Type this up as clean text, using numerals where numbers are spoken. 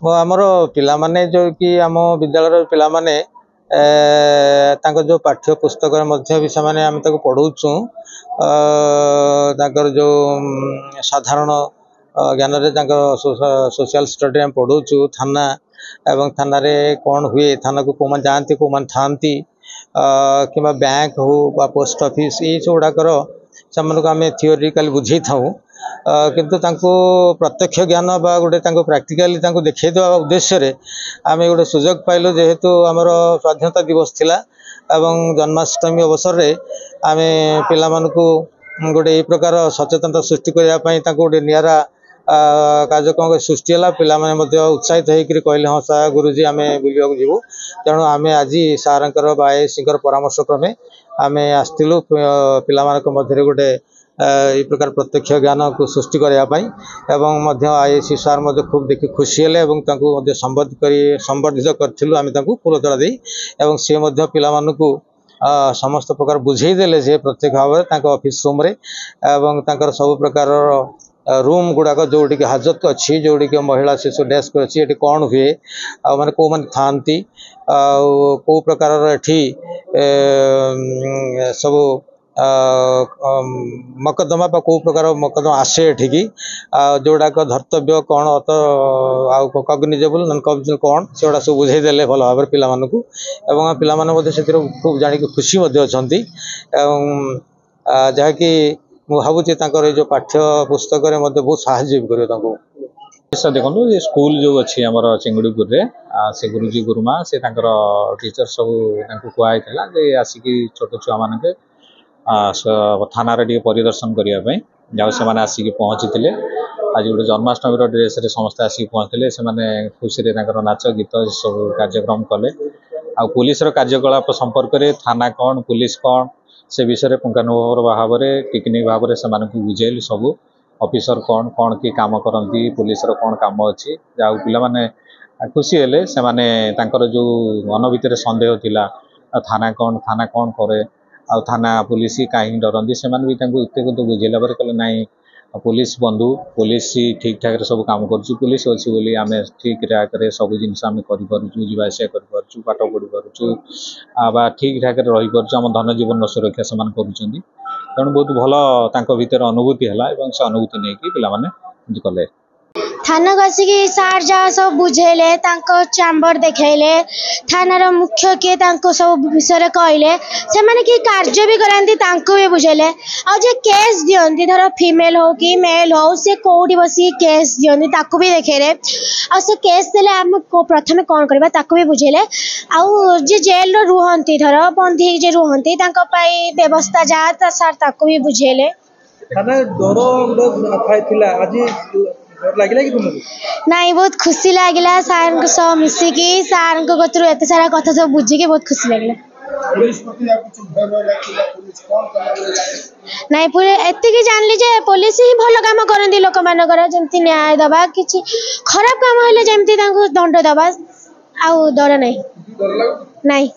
आमर पिला माने जो कि आम विद्यालय पिला माने तांकर जो पाठ्य पुस्तक भी से आम पढ़ाऊँ जो साधारण ज्ञान रे सोशल स्टडी आम पढ़ाऊँ थाना एवं थाना रे कौन हुए थाना को कौन जाती कौन था कि बैंक हो बा पोस्ट ऑफिस ये सब गुड़ाकर से आम थियोरिकल बुझे था किंतु प्रत्यक्ष ज्ञान बा गोटे प्राक्टिकली देखा देवा उद्देश्य आम गोटे सुजोग पाइलु जेहेतु आमर स्वाधीनता दिवस थिला एवं जन्माष्टमी अवसर रे आम पिला मानकु गोटे ये प्रकार सचेतनता सृष्टि करने गोटे निरा कार्यक्रम सृष्टि है पिला उत्साहित होकर कहले हाँ सार गुरुजी आम बुला जीवु तेणु आम आज सार आईएसी परामर्श क्रमे आम आसलु पिला मध्य गोटे ये प्रकार प्रत्यक्ष ज्ञान को सृष्टि करने आईएसी सार खूब देखी खुशी हेले संबर्धित करूँ फूलतोड़ा दे सी पिला समस्त प्रकार बुझेदेले जे प्रत्येक भाव में ऑफिस रूम रे एवं सब प्रकार रूम गुड़ाक जोड़ी हाजत अच्छी जोड़ी महिला शिशु डेस्क अच्छी ये कौन हुए माने कौ मैंने था कौ प्रकार सब मकदमा कौ प्रकार मकदमा आसे एठिकी जोड़ाक धर्तव्य कौन कग्निजेबल नॉन कग्निजेबल कौन से गुड़ा सब बुझेदेले भल भाव पिला पिला खूब जानिक खुशी अच्छा जहाँकि मुझे जो पाठ्य पुस्तक बहुत साहय कर देखो ये स्कूल जो अच्छी आम चिंगड़ीपुर रे से गुरुजी गुरुमा से टीचर सब कहुई आसिक छोट छुआ मान थाना परिदर्शन करने से आसिक पहुँची आज गोटे जन्माष्टमी ड्रेस समस्त आसिक पहुँचते से खुशी नाच गीत सब कार्यक्रम कले आ पुलिस कार्यकलाप संपर्क में थाना कौन पुलिस कौन से विषय पुंखानुपुंख भाव में टेक्निक भाव में से बुझेल सब ऑफिसर कौन कौन की काम करती पुलिस कौन काम अच्छी जहाँ पिला खुशी हेले से जो मन भितर सन्देह थिला थाना कौन करे आ थाना पुलिस कहीं डरती से भी इतने बुझेला कहले नाई पुलिस बंधु पुलिस ठीक ठाक सब काम कर पुलिस अच्छी बोली आम ठीक ठाक सब जिनस आम करूँ जावासिया कर पाठ पढ़ी पार्बा ठीक ठाक रही पार्म धन जीवन सुरक्षा से तेणु बहुत भल भीतर अनुभूति है से अनुभूति नहीं कि पिला कले थाना को आसिक सार जहाँ सब बुझेले चैम्बर देखले थानार मुख्य किए सब विषय कहले से माने कि कार्य भी करती भी बुझेले आ जे केस दियंती धर फीमेल हो कि मेल हो से कौटी बसी केस दियंती भी देखेले आ से केस देले आम प्रथम कौन करबा ताको भी बुझेले आउ जे जेल रो रुहंती धर बंदी जे रुहंती तांको पई व्यवस्था जा सार ताको भी बुझेले थाना डर थिला आज लगे कि तुमको नहीं बहुत खुशी लगे सार सब मिसिकी सार कतरू एत सारा कथा सब बुझिकी बहुत खुशी लगे नहीं पूरे एतिकी जानली जे पुलिस ही भल काम करती लोक मानकर जमती न्याय दबा किछि खराब काम हेले जमती दंड दबा आउ डर नहीं